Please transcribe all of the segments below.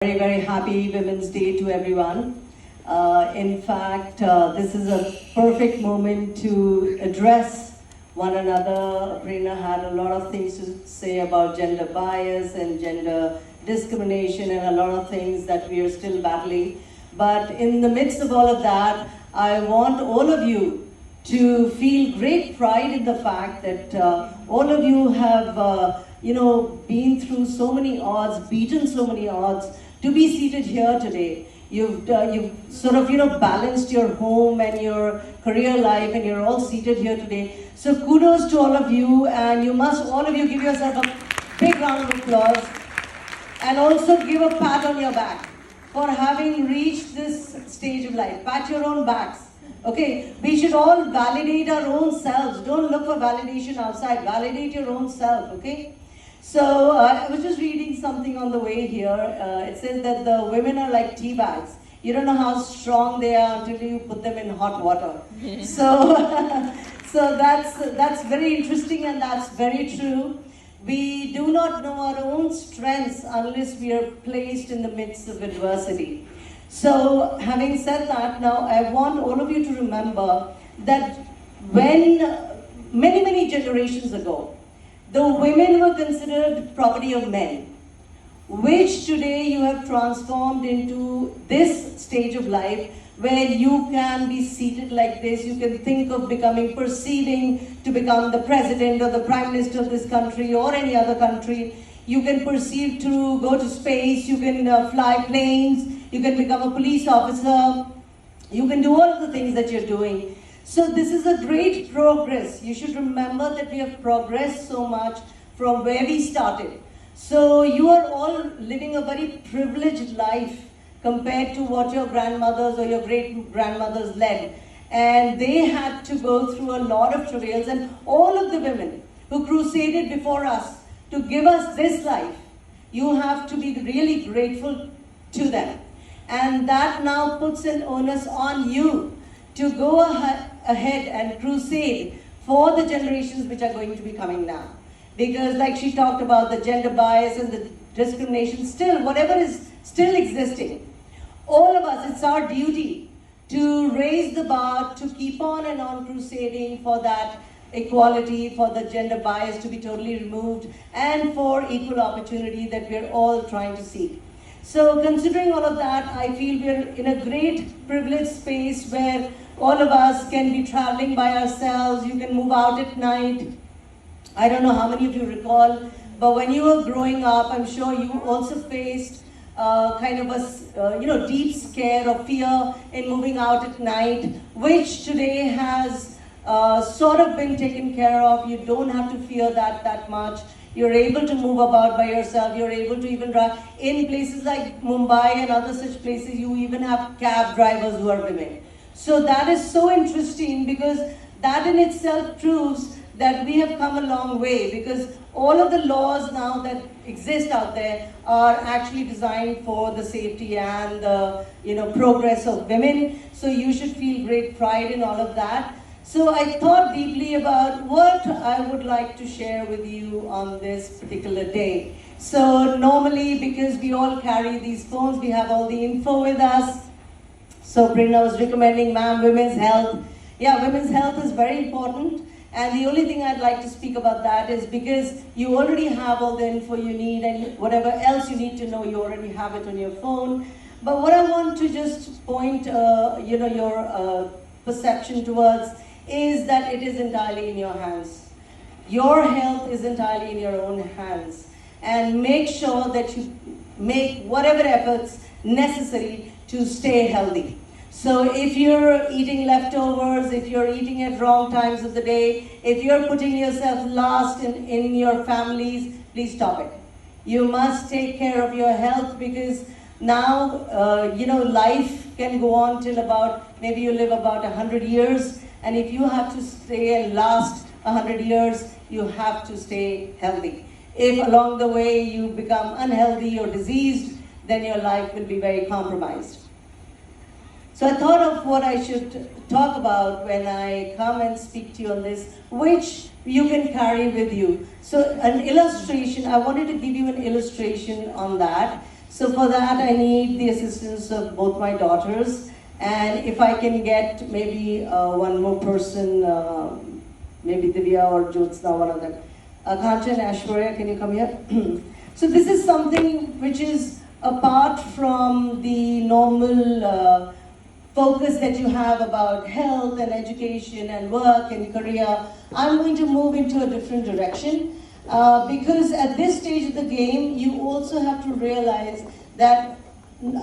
Very, very happy Women's Day to everyone. In fact, this is a perfect moment to address one another. Prerna had a lot of things to say about gender bias and gender discrimination and a lot of things that we are still battling. But in the midst of all of that, I want all of you to feel great pride in the fact that all of you have been through so many odds, beaten so many odds, to be seated here today. You've sort of balanced your home and your career life, and you're all seated here today. So kudos to all of you, and you must all of you give yourself a big round of applause, and also give a pat on your back for having reached this stage of life. Pat your own backs. Okay, we should all validate our own selves. Don't look for validation outside. Validate your own self. Okay. So I was just reading something on the way here. It says that the women are like tea bags. You don't know how strong they are until you put them in hot water. So, so that's very interesting, and that's very true. We do not know our own strengths unless we are placed in the midst of adversity. So having said that, now I want all of you to remember that when many generations ago, the women were considered property of men, which today you have transformed into this stage of life where you can be seated like this. You can think of perceiving to become the president or the prime minister of this country or any other country. You can perceive to go to space, you can fly planes, you can become a police officer, you can do all of the things that you're doing. So this is a great progress. You should remember that we have progressed so much from where we started. So you are all living a very privileged life compared to what your grandmothers or your great-grandmothers led. And they had to go through a lot of travails, and all of the women who crusaded before us to give us this life, you have to be really grateful to them. And that now puts an onus on you to go ahead and crusade for the generations which are going to be coming now. Because like she talked about, the gender bias and the discrimination, still, whatever is still existing, all of us, it's our duty to raise the bar, to keep on and on crusading for that equality, for the gender bias to be totally removed, and for equal opportunity that we're all trying to seek. So considering all of that, I feel we're in a great privileged space where all of us can be traveling by ourselves. You can move out at night. I don't know how many of you recall, but when you were growing up, I'm sure you also faced kind of a deep scare or fear in moving out at night, which today has sort of been taken care of. You don't have to fear that much. You're able to move about by yourself. You're able to even drive. In places like Mumbai and other such places, you even have cab drivers who are women. So that is so interesting, because that in itself proves that we have come a long way, because all of the laws now that exist out there are actually designed for the safety and the progress of women. So you should feel great pride in all of that. So I thought deeply about what I would like to share with you on this particular day. So normally, because we all carry these phones, we have all the info with us. So Prerna was recommending, ma'am, women's health. Yeah, women's health is very important. And the only thing I'd like to speak about that is because you already have all the info you need, and whatever else you need to know, you already have it on your phone. But what I want to just point your perception towards is that it is entirely in your hands. Your health is entirely in your own hands. And make sure that you make whatever efforts necessary to stay healthy. So if you're eating leftovers, if you're eating at wrong times of the day, if you're putting yourself last in your families, please stop it. You must take care of your health, because now, life can go on till maybe you live about 100 years. And if you have to stay and last 100 years, you have to stay healthy. If along the way you become unhealthy or diseased, then your life will be very compromised. So I thought of what I should talk about when I come and speak to you on this, which you can carry with you. So an illustration, I wanted to give you an illustration on that. So for that, I need the assistance of both my daughters. And if I can get maybe one more person, maybe Divya or Jyotsna, one of them. Kancha and Ashwarya, can you come here? So this is something which is apart from the normal focus that you have about health and education and work and career. I'm going to move into a different direction because at this stage of the game, you also have to realize that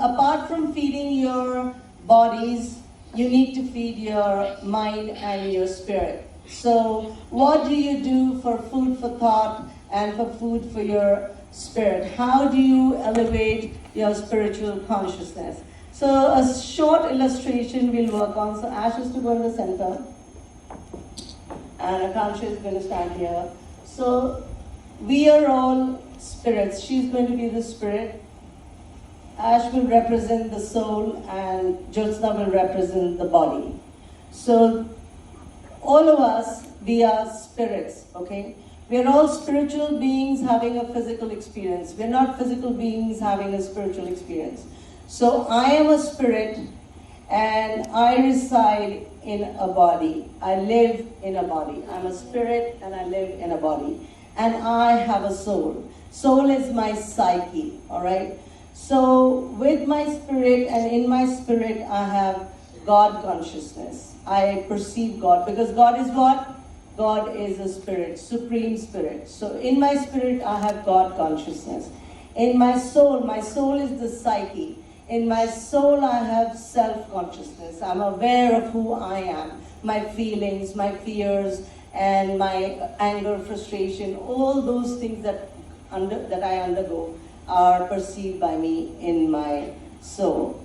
apart from feeding your bodies, you need to feed your mind and your spirit. So what do you do for food for thought and for food for your spirit? How do you elevate your spiritual consciousness? So a short illustration we'll work on. So Ash is to go in the center and Akansha is going to stand here. So we are all spirits. She's going to be the spirit. Ash will represent the soul and Jyotsna will represent the body. So all of us, we are spirits, okay? We are all spiritual beings having a physical experience. We're not physical beings having a spiritual experience. So I am a spirit and I reside in a body. I live in a body. I'm a spirit and I live in a body. And I have a soul. Soul is my psyche, all right? So with my spirit and in my spirit, I have God consciousness. I perceive God because God is what? God is a spirit, supreme spirit. So in my spirit, I have God consciousness. In my soul is the psyche. In my soul, I have self-consciousness. I'm aware of who I am, my feelings, my fears, and my anger, frustration, all those things that I undergo are perceived by me in my soul.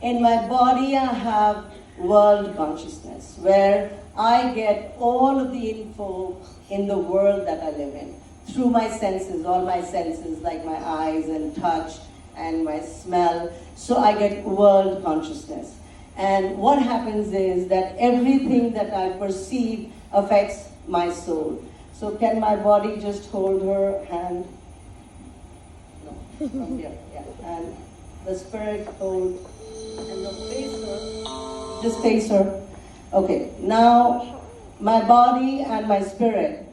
In my body, I have world consciousness, where I get all of the info in the world that I live in through my senses, all my senses, like my eyes and touch and my smell. So I get world consciousness. And what happens is that everything that I perceive affects my soul. So can my body just hold her hand? No, from here, yeah. And the spirit hold, and the face her, just face her. Okay, now my body and my spirit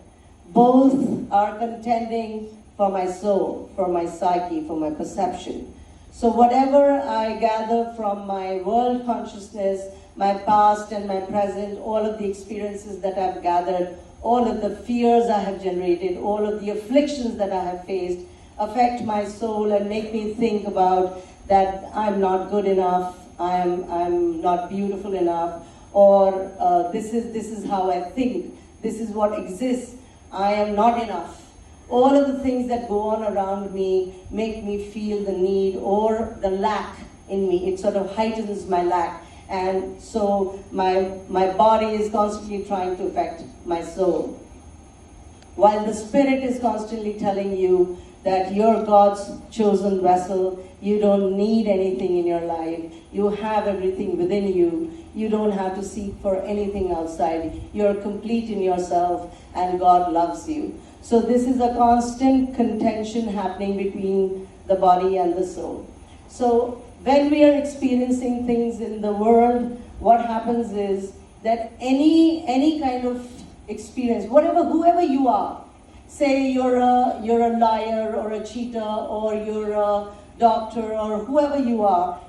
both are contending for my soul, for my psyche, for my perception. So whatever I gather from my world consciousness, my past and my present, all of the experiences that I've gathered, all of the fears I have generated, all of the afflictions that I have faced, affect my soul and make me think about that I'm not good enough, I'm not beautiful enough, or this is how I think, this is what exists, I am not enough. All of the things that go on around me make me feel the need or the lack in me. It sort of heightens my lack. And so my body is constantly trying to affect my soul. While the spirit is constantly telling you that you're God's chosen vessel, you don't need anything in your life, you have everything within you, you don't have to seek for anything outside, you're complete in yourself and God loves you. So this is a constant contention happening between the body and the soul. So when we are experiencing things in the world, what happens is that any kind of experience, whoever you are, say you're a liar or a cheater or you're a doctor or whoever you are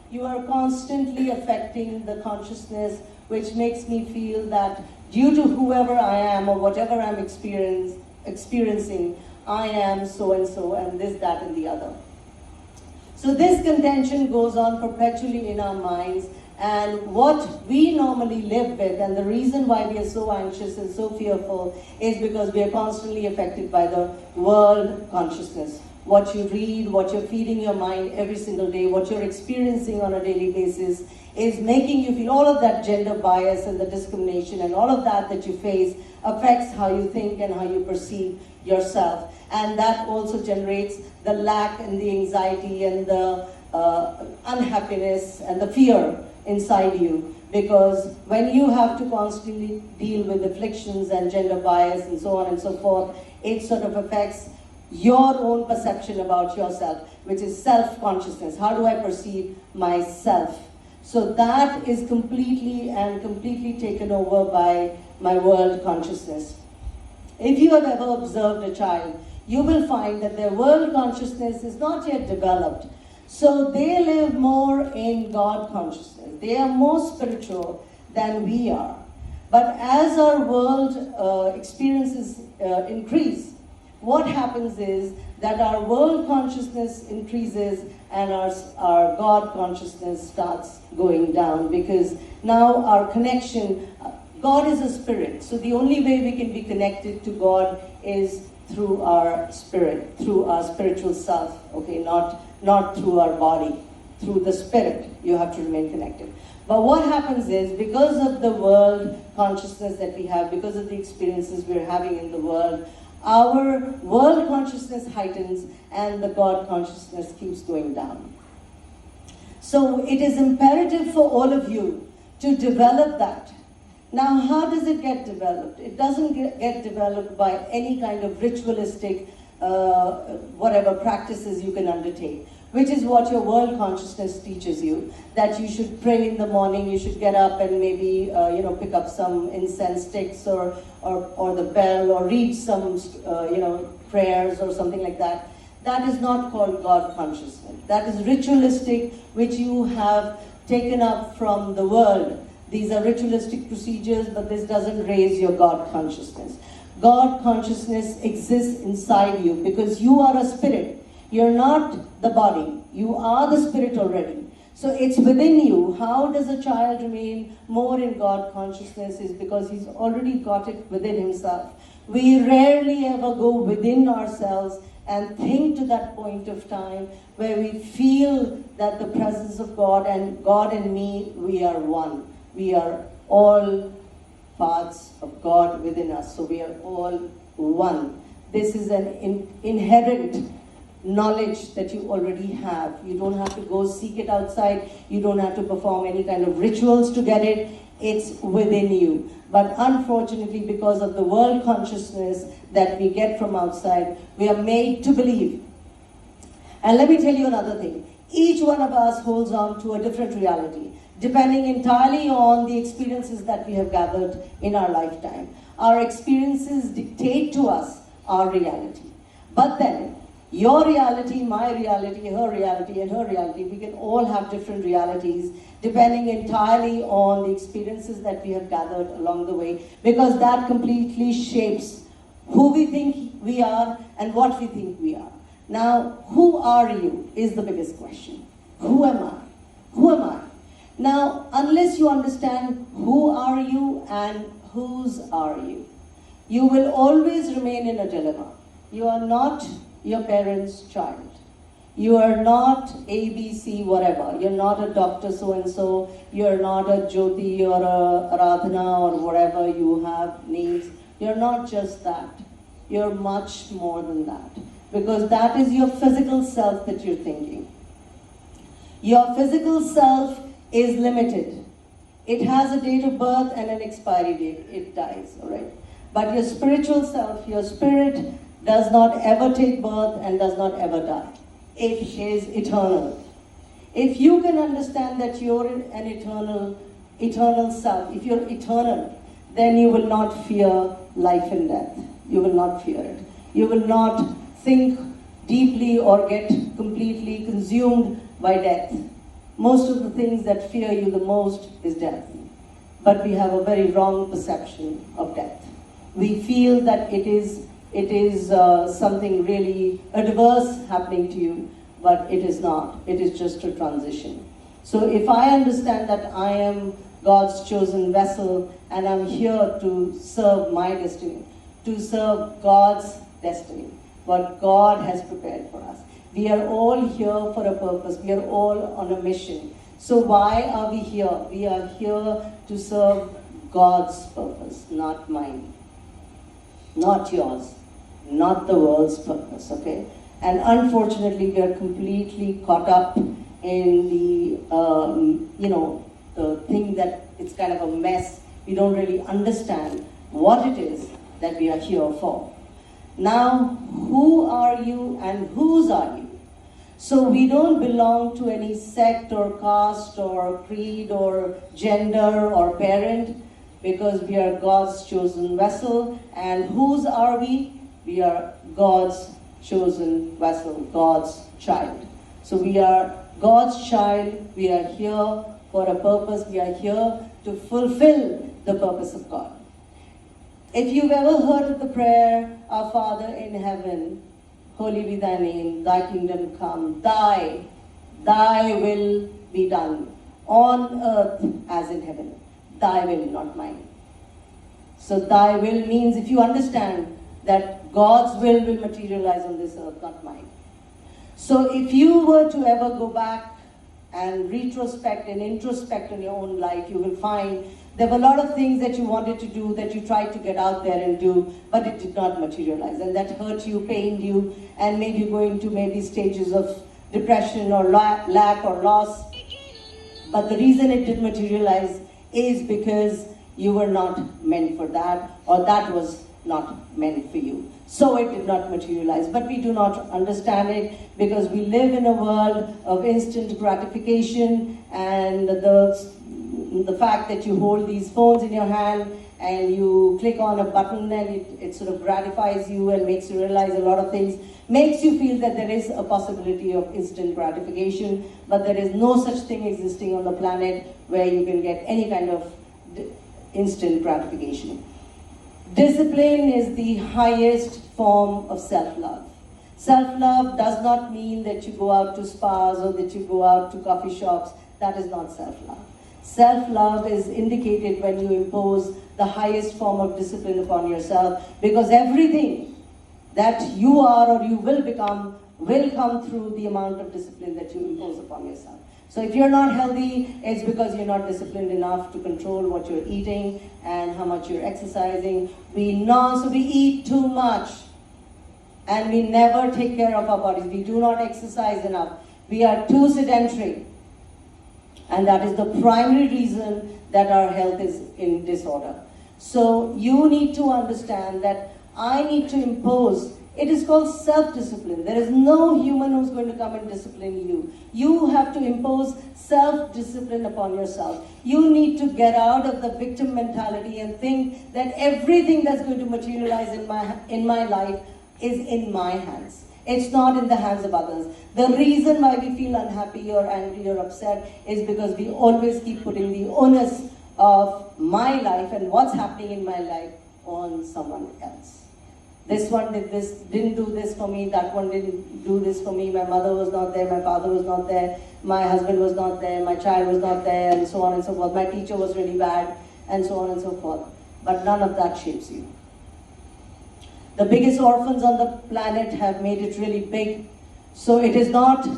constantly affecting the consciousness, which makes me feel that due to whoever I am or whatever I'm experiencing, I am so and so and this, that and the other. So this contention goes on perpetually in our minds, and what we normally live with, and the reason why we are so anxious and so fearful is because we are constantly affected by the world consciousness. What you read, what you're feeding your mind every single day, what you're experiencing on a daily basis is making you feel all of that gender bias and the discrimination and all of that you face affects how you think and how you perceive yourself. And that also generates the lack and the anxiety and the unhappiness and the fear inside you. Because when you have to constantly deal with afflictions and gender bias and so on and so forth, it sort of affects your own perception about yourself. which is self-consciousness. How do I perceive myself? So that is completely taken over by my world consciousness. If you have ever observed a child, you will find that their world consciousness is not yet developed. So they live more in God consciousness. They are more spiritual than we are. But as our world experiences increase, what happens is that our world consciousness increases and our God consciousness starts going down, because now our connection, God is a spirit, so the only way we can be connected to God is through our spirit, through our spiritual self, okay, not through our body, through the spirit, you have to remain connected. But what happens is, because of the world consciousness that we have, because of the experiences we're having in the world, our world consciousness heightens and the God consciousness keeps going down. So it is imperative for all of you to develop that. Now, how does it get developed? It doesn't get developed by any kind of ritualistic, whatever practices you can undertake, which is what your world consciousness teaches you, that you should pray in the morning, you should get up and maybe pick up some incense sticks or the bell, or read some prayers or something like that. That is not called God consciousness. That is ritualistic, which you have taken up from the world. These are ritualistic procedures, but this doesn't raise your God consciousness. God consciousness exists inside you because you are a spirit. You're not the body. You are the spirit already. So it's within you. How does a child remain more in God consciousness? Is because he's already got it within himself. We rarely ever go within ourselves and think to that point of time where we feel that the presence of God and me, we are one. We are all parts of God within us. So we are all one. This is an inherent knowledge that you already have. You don't have to go seek it outside. You don't have to perform any kind of rituals to get it. It's within you. But unfortunately, because of the world consciousness that we get from outside, we are made to believe. And let me tell you another thing. Each one of us holds on to a different reality, depending entirely on the experiences that we have gathered in our lifetime. Our experiences dictate to us our reality. But then, your reality, my reality, her reality, and her reality, we can all have different realities depending entirely on the experiences that we have gathered along the way, because that completely shapes who we think we are and what we think we are. Now, who are you is the biggest question. Who am I? Who am I? Now, unless you understand who are you and whose are you, you will always remain in a dilemma. You are not your parents' child. You are not ABC whatever. You're not a doctor so-and-so. You're not a Jyoti or a Aradhana or whatever you have names. You're not just that. You're much more than that. Because that is your physical self that you're thinking. Your physical self is limited. It has a date of birth and an expiry date. It dies, all right? But your spiritual self, your spirit, does not ever take birth and does not ever die. It is eternal. If you can understand that you're an eternal self, if you're eternal, then you will not fear life and death. You will not fear it. You will not think deeply or get completely consumed by death. Most of the things that fear you the most is death. But we have a very wrong perception of death. We feel that it is something really adverse happening to you, but it is not. It is just a transition. So if I understand that I am God's chosen vessel and I'm here to serve my destiny, to serve God's destiny, what God has prepared for us. We are all here for a purpose. We are all on a mission. So why are we here? We are here to serve God's purpose, not mine, not yours. Not the world's purpose, okay? And unfortunately, we are completely caught up in the, the thing that it's kind of a mess. We don't really understand what it is that we are here for. Now, who are you and whose are you? So we don't belong to any sect or caste or creed or gender or parent, because we are God's chosen vessel. And whose are we? We are God's chosen vessel, God's child. So we are God's child. We are here for a purpose. We are here to fulfill the purpose of God. If you've ever heard of the prayer, Our Father in heaven, holy be thy name, thy kingdom come, thy will be done, on earth as in heaven. Thy will, not mine. So thy will means, if you understand that God's will materialize on this earth, not mine. So if you were to ever go back and retrospect and introspect in your own life, you will find there were a lot of things that you wanted to do, that you tried to get out there and do, but it did not materialize. And that hurt you, pained you, and made you go into maybe stages of depression or lack or loss. But the reason it did materialize is because you were not meant for that, or that was not meant for you. So it did not materialize. But we do not understand it, because we live in a world of instant gratification, and the fact that you hold these phones in your hand and you click on a button and it sort of gratifies you and makes you realize a lot of things, makes you feel that there is a possibility of instant gratification, but there is no such thing existing on the planet where you can get any kind of instant gratification. Discipline is the highest form of self-love. Self-love does not mean that you go out to spas or that you go out to coffee shops. That is not self-love. Self-love is indicated when you impose the highest form of discipline upon yourself, because everything that you are or you will become will come through the amount of discipline that you impose upon yourself. So if you're not healthy, it's because you're not disciplined enough to control what you're eating and how much you're exercising. So we eat too much and we never take care of our bodies. We do not exercise enough. We are too sedentary. And that is the primary reason that our health is in disorder. So you need to understand that I need to impose. It is called self-discipline. There is no human who's going to come and discipline you. You have to impose self-discipline upon yourself. You need to get out of the victim mentality and think that everything that's going to materialize in my life is in my hands. It's not in the hands of others. The reason why we feel unhappy or angry or upset is because we always keep putting the onus of my life and what's happening in my life on someone else. This one didn't do this for me, that one didn't do this for me, my mother was not there, my father was not there, my husband was not there, my child was not there, and so on and so forth. My teacher was really bad, and so on and so forth. But none of that shapes you. The biggest orphans on the planet have made it really big. So it is not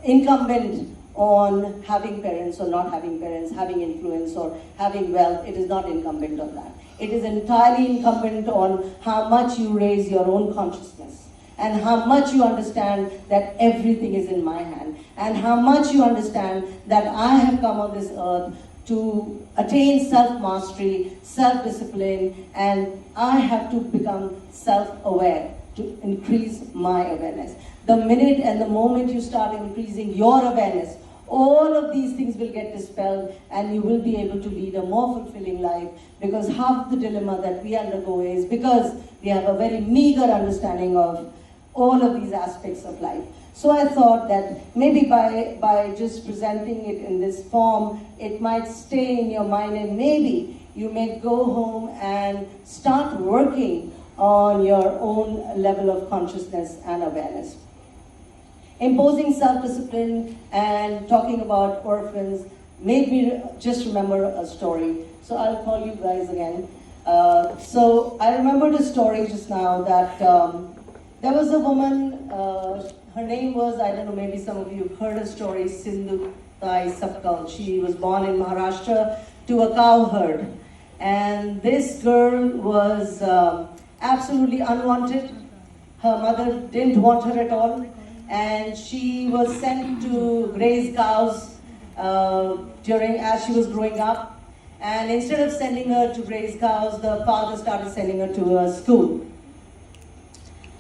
incumbent on having parents or not having parents, having influence or having wealth. It is not incumbent on that. It is entirely incumbent on how much you raise your own consciousness and how much you understand that everything is in my hand, and how much you understand that I have come on this earth to attain self-mastery, self-discipline, and I have to become self-aware to increase my awareness. The minute and the moment you start increasing your awareness, all of these things will get dispelled and you will be able to lead a more fulfilling life, because half the dilemma that we undergo is because we have a very meager understanding of all of these aspects of life. So I thought that maybe by just presenting it in this form, it might stay in your mind, and maybe you may go home and start working on your own level of consciousness and awareness. Imposing self-discipline and talking about orphans made me just remember a story. So I'll call you guys again. So I remembered a story just now that there was a woman, her name was, I don't know, maybe some of you have heard a story, Sindhu Tai Sapkal. She was born in Maharashtra to a cow herd. And this girl was absolutely unwanted. Her mother didn't want her at all. And she was sent to graze cows as she was growing up. And instead of sending her to graze cows, the father started sending her to a school.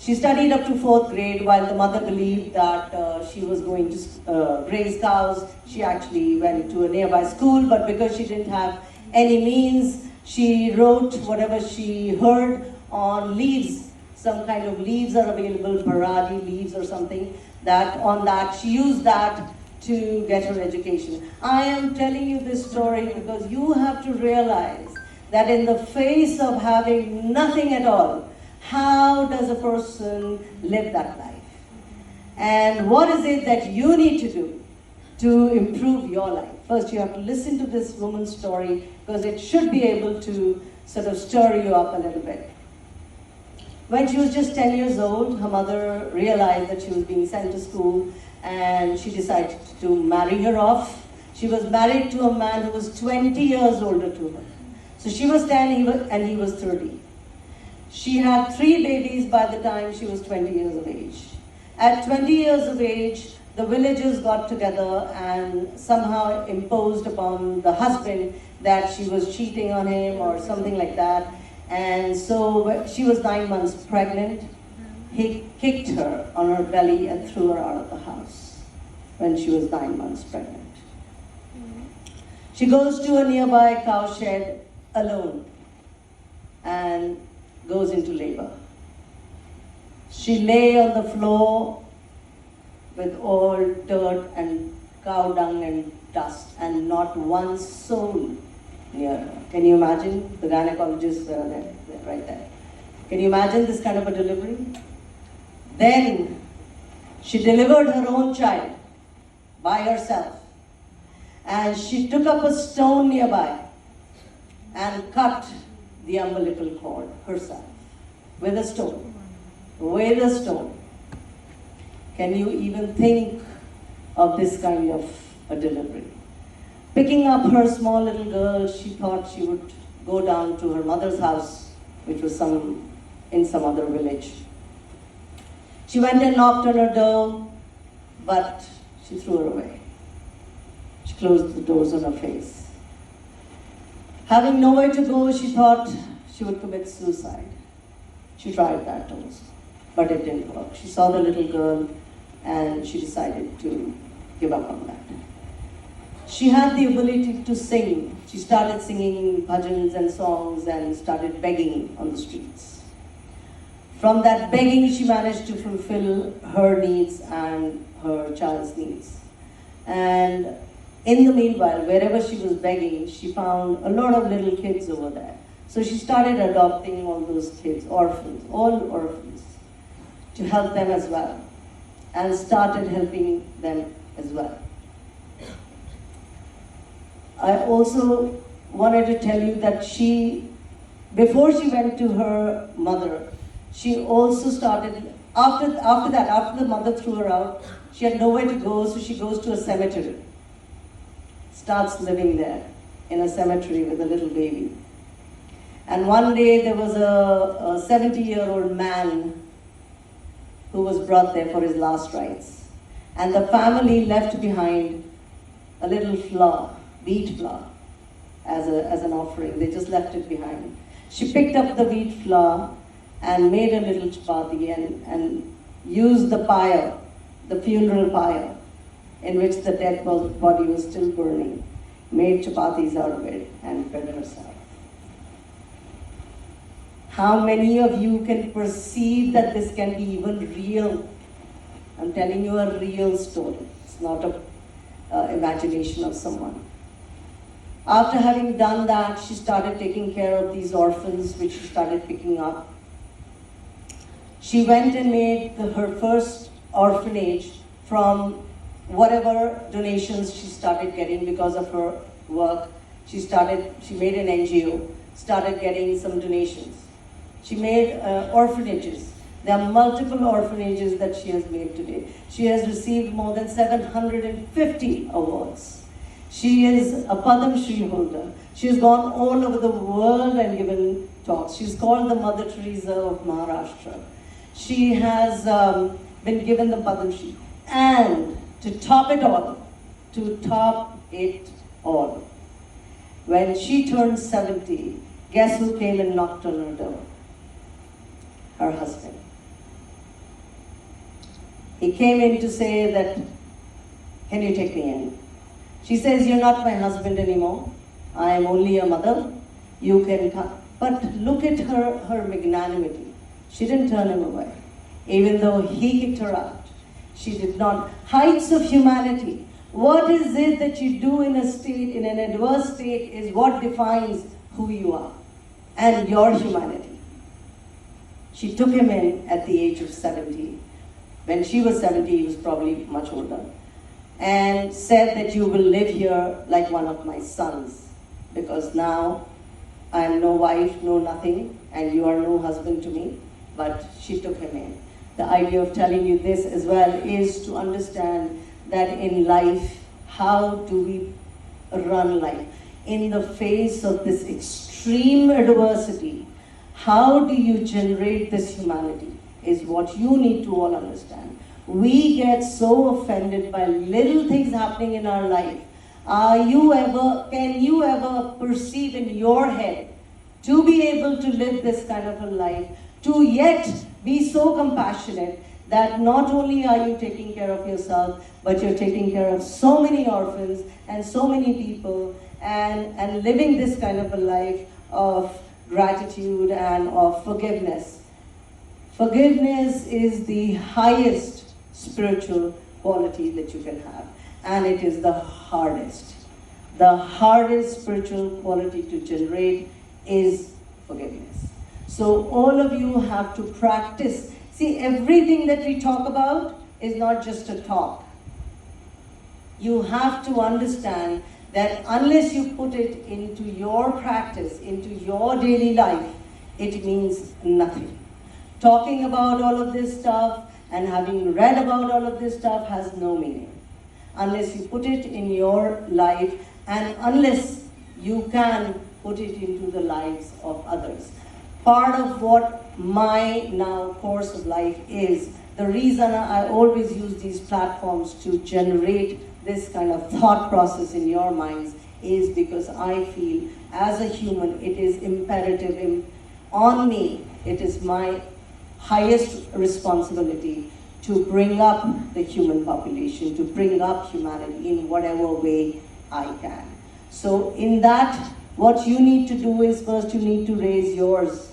She studied up to 4th grade while the mother believed that she was going to graze cows. She actually went to a nearby school, but because she didn't have any means, she wrote whatever she heard on leaves. Some kind of leaves are available, baradi leaves or something. She used that to get her education. I am telling you this story because you have to realize that in the face of having nothing at all, how does a person live that life? And what is it that you need to do to improve your life? First, you have to listen to this woman's story because it should be able to sort of stir you up a little bit. When she was just 10 years old, her mother realized that she was being sent to school and she decided to marry her off. She was married to a man who was 20 years older to her. So she was 10 and he was 30. She had 3 babies by the time she was 20 years of age. At 20 years of age, the villagers got together and somehow imposed upon the husband that she was cheating on him or something like that. And so she was 9 months pregnant. He kicked her on her belly and threw her out of the house when she was 9 months pregnant. She goes to a nearby cow shed alone and goes into labor. She lay on the floor with all dirt and cow dung and dust and not one soul near her. Can you imagine? The gynecologists were there, right there. Can you imagine this kind of a delivery? Then she delivered her own child by herself. And she took up a stone nearby and cut the umbilical cord herself with a stone. With a stone. Can you even think of this kind of a delivery? Picking up her small little girl, she thought she would go down to her mother's house, which was in some other village. She went and knocked on her door, but she threw her away. She closed the doors on her face. Having nowhere to go, she thought she would commit suicide. She tried that also, but it didn't work. She saw the little girl and she decided to give up on that. She had the ability to sing. She started singing bhajans and songs and started begging on the streets. From that begging, she managed to fulfill her needs and her child's needs. And in the meanwhile, wherever she was begging, she found a lot of little kids over there. So she started adopting all those kids, orphans, all orphans, to help them as well, and started helping them as well. I also wanted to tell you that before she went to her mother, she also started, after the mother threw her out, she had nowhere to go, so she goes to a cemetery. Starts living there in a cemetery with a little baby. And one day there was a 70-year-old man who was brought there for his last rites. And the family left behind a little flour, wheat flour, as an offering. They just left it behind. She picked up the wheat flour and made a little chapati and used the pyre, the funeral pyre, in which the dead body was still burning, made chapatis out of it and fed herself. How many of you can perceive that this can be even real? I'm telling you a real story. It's not an imagination of someone. After having done that, she started taking care of these orphans, which she started picking up. She went and made her first orphanage from whatever donations she started getting because of her work. She made an NGO, started getting some donations. She made orphanages. There are multiple orphanages that she has made today. She has received more than 750 awards. She is a Padam Shri holder. She has gone all over the world and given talks. She's called the Mother Teresa of Maharashtra. She has been given the Padam Shri. And to top it all, when she turned 70, guess who came and knocked on her door? Her husband. He came in to say that, can you take me in? She says, you're not my husband anymore. I am only a mother. You can come. But look at her magnanimity. She didn't turn him away. Even though he kicked her out, she did not. Heights of humanity. What is it that you do in a state, in an adverse state, is what defines who you are and your humanity. She took him in at the age of 70. When she was 70, he was probably much older. And said that you will live here like one of my sons, because now I am no wife, no nothing, and you are no husband to me. But she took him in. The idea of telling you this as well is to understand that in life, how do we run life? In the face of this extreme adversity, how do you generate this humanity is what you need to all understand. We get so offended by little things happening in our life. Can you ever perceive in your head to be able to live this kind of a life, to yet be so compassionate that not only are you taking care of yourself, but you're taking care of so many orphans and so many people, and living this kind of a life of gratitude and of forgiveness. Forgiveness is the highest spiritual quality that you can have, and it is the hardest. The hardest spiritual quality to generate is forgiveness. So all of you have to practice. See, everything that we talk about is not just a talk. You have to understand that unless you put it into your practice, into your daily life, it means nothing. Talking about all of this stuff and having read about all of this stuff has no meaning unless you put it in your life and unless you can put it into the lives of others. Part of what my now course of life is, the reason I always use these platforms to generate this kind of thought process in your minds is because I feel as a human it is imperative on me, it is my highest responsibility to bring up the human population, to bring up humanity in whatever way I can. So in that, what you need to do is first you need to raise yours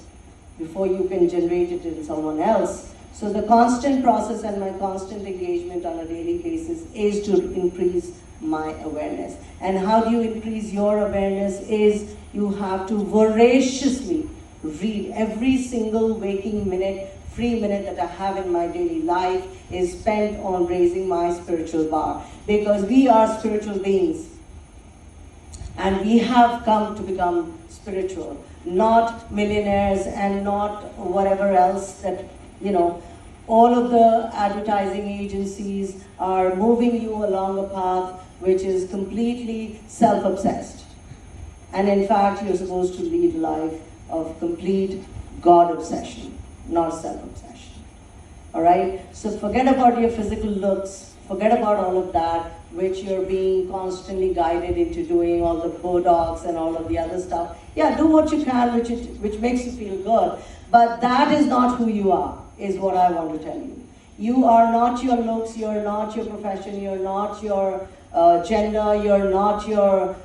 before you can generate it in someone else. So the constant process and my constant engagement on a daily basis is to increase my awareness. And how do you increase your awareness is you have to voraciously read. Every single waking minute, free minute that I have in my daily life is spent on raising my spiritual bar. Because we are spiritual beings. And we have come to become spiritual, not millionaires and not whatever else that, all of the advertising agencies are moving you along a path which is completely self-obsessed. And in fact, you're supposed to lead a life of complete God obsession, not self-obsession. All right? So forget about your physical looks, forget about all of that, which you're being constantly guided into doing, all the Botox and all of the other stuff. Yeah, do what you can, which makes you feel good. But that is not who you are, is what I want to tell you. You are not your looks, you're not your profession, you're not your gender, you're not your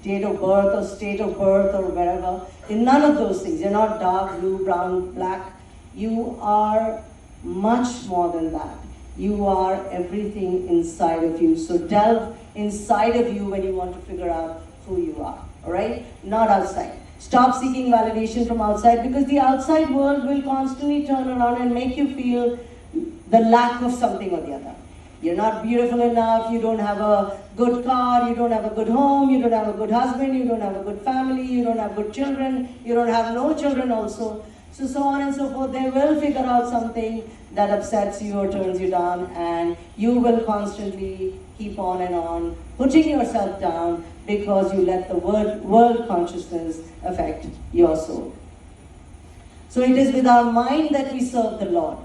date of birth or state of birth or wherever. In none of those things. You're not dark, blue, brown, black. You are much more than that. You are everything inside of you. So delve inside of you when you want to figure out who you are, all right? Not outside. Stop seeking validation from outside because the outside world will constantly turn around and make you feel the lack of something or the other. You're not beautiful enough, you don't have a good car, you don't have a good home, you don't have a good husband, you don't have a good family, you don't have good children, you don't have no children also. So on and so forth. They will figure out something that upsets you or turns you down, and you will constantly keep on and on putting yourself down because you let the world consciousness affect your soul. So it is with our mind that we serve the Lord.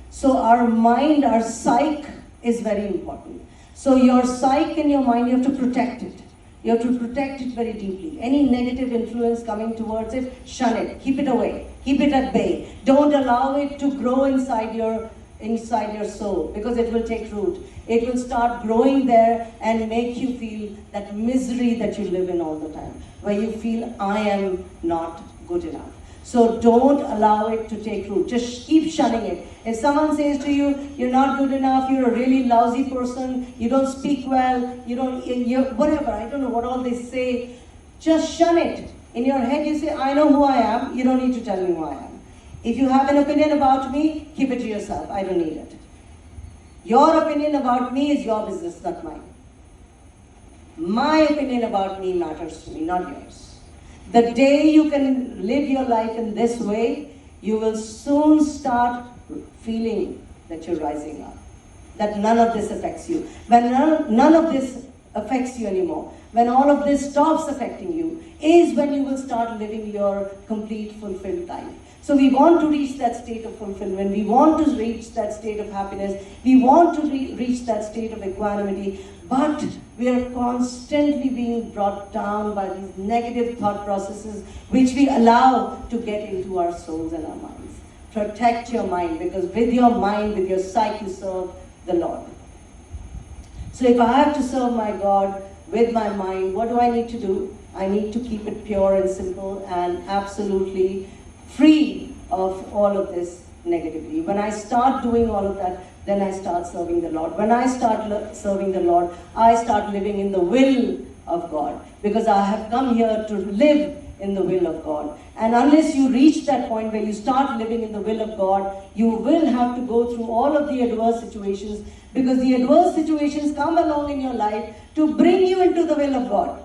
So our mind, our psyche is very important. So your psyche and your mind, you have to protect it. You have to protect it very deeply. Any negative influence coming towards it, shun it, keep it away, keep it at bay. Don't allow it to grow inside your inside your soul, because it will take root. It will start growing there and make you feel that misery that you live in all the time, where you feel, I am not good enough. So don't allow it to take root. Just keep shunning it. If someone says to you, you're not good enough, you're a really lousy person, you don't speak well, you're whatever, I don't know what all they say, just shun it. In your head you say, I know who I am, you don't need to tell me who I am. If you have an opinion about me, keep it to yourself, I don't need it. Your opinion about me is your business, not mine. My opinion about me matters to me, not yours. The day you can live your life in this way, you will soon start feeling that you're rising up, that none of this affects you. When none of this affects you anymore, when all of this stops affecting you, is when you will start living your complete, fulfilled life. So we want to reach that state of fulfillment, we want to reach that state of happiness, we want to reach that state of equanimity, but we are constantly being brought down by these negative thought processes which we allow to get into our souls and our minds. Protect your mind, because with your mind, with your sight, you serve the Lord. So if I have to serve my God with my mind, what do I need to do? I need to keep it pure and simple and absolutely free of all of this negativity. When I start doing all of that, then I start serving the Lord. When I start serving the Lord, I start living in the will of God, because I have come here to live in the will of God. And unless you reach that point where you start living in the will of God, you will have to go through all of the adverse situations, because the adverse situations come along in your life to bring you into the will of God.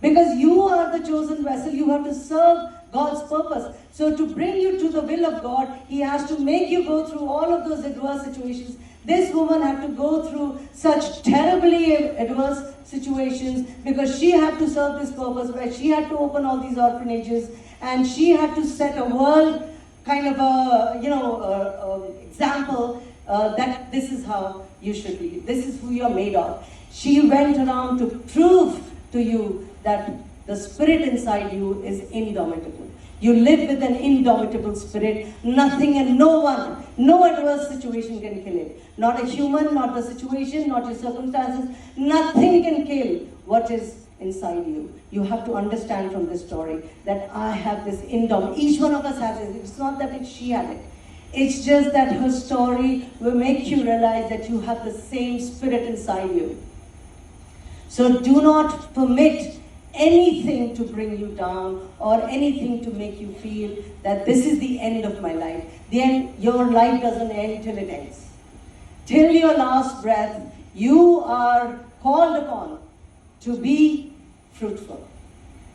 Because you are the chosen vessel, you have to serve God's purpose. So to bring you to the will of God, He has to make you go through all of those adverse situations. This woman had to go through such terribly adverse situations because she had to serve this purpose, where she had to open all these orphanages and she had to set a world kind of a example that this is how you should be. This is who you're made of. She went around to prove to you that the spirit inside you is indomitable. You live with an indomitable spirit. Nothing and no one, no adverse situation can kill it. Not a human, not the situation, not your circumstances. Nothing can kill what is inside you. You have to understand from this story that I have this indomitable. Each one of us has it. It's not that she had it. It's just that her story will make you realize that you have the same spirit inside you. So do not permit anything to bring you down or anything to make you feel that this is the end of my life. Your life doesn't end till it ends. Till your last breath, you are called upon to be fruitful.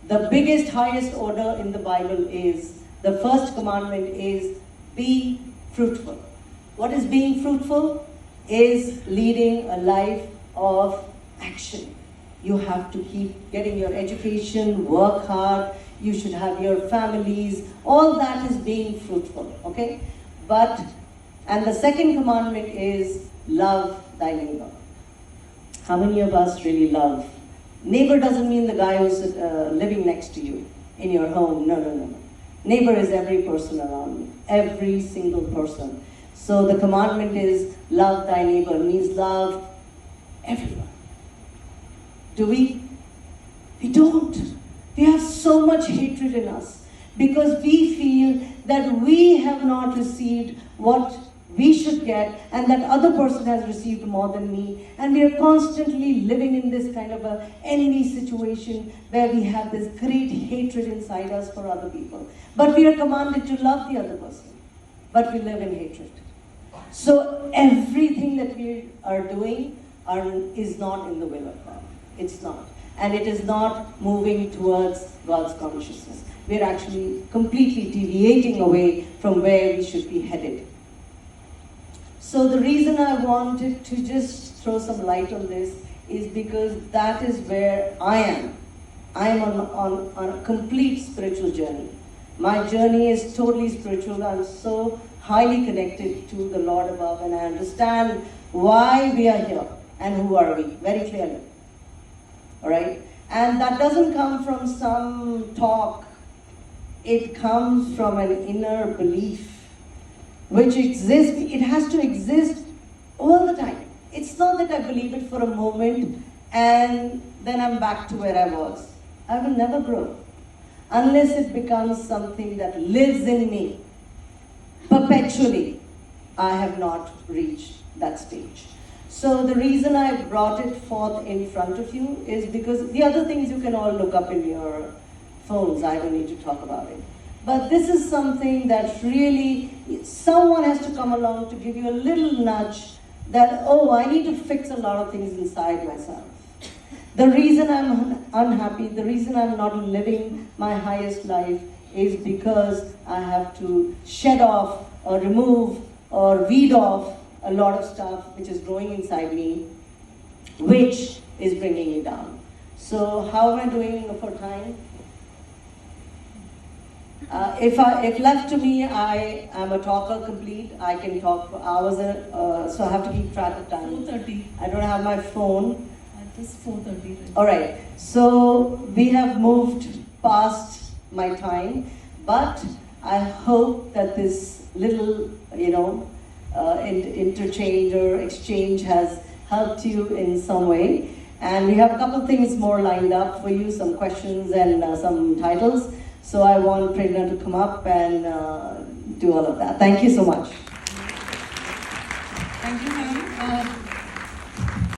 The biggest, highest order in the Bible is, the first commandment is, be fruitful. What is being fruitful? Is leading a life of action. You have to keep getting your education, work hard, you should have your families, all that is being fruitful, okay? And the second commandment is, love thy neighbor. How many of us really love? Neighbor doesn't mean the guy who's living next to you in your home, no. Neighbor is every person around you, every single person. So the commandment is, love thy neighbor, means love everyone. Do we? We don't. We have so much hatred in us because we feel that we have not received what we should get and that other person has received more than me. And we are constantly living in this kind of a enemy situation where we have this great hatred inside us for other people. But we are commanded to love the other person. But we live in hatred. So everything that we are doing is not in the will of God. It's not. And it is not moving towards God's consciousness. We're actually completely deviating away from where we should be headed. So the reason I wanted to just throw some light on this is because that is where I am. I am on a complete spiritual journey. My journey is totally spiritual. I'm so highly connected to the Lord above, and I understand why we are here and who are we very clearly. All right? And that doesn't come from some talk. It comes from an inner belief which exists, it has to exist all the time. It's not that I believe it for a moment and then I'm back to where I was. I will never grow unless it becomes something that lives in me perpetually. I have not reached that stage. So the reason I brought it forth in front of you is because the other things you can all look up in your phones. I don't need to talk about it. But this is something that really, someone has to come along to give you a little nudge that, oh, I need to fix a lot of things inside myself. The reason I'm unhappy, the reason I'm not living my highest life is because I have to shed off or remove or weed off a lot of stuff which is growing inside me, which is bringing me down. So how am I doing for time? If left to me, I am a talker complete. I can talk for hours, so I have to keep track of time. 4:30. I don't have my phone. It is 4:30. Right? All right, so we have moved past my time, but I hope that this little, interchange or exchange has helped you in some way. And we have a couple of things more lined up for you, some questions and some titles. So I want Prerna to come up and do all of that. Thank you so much. Thank you, ma'am.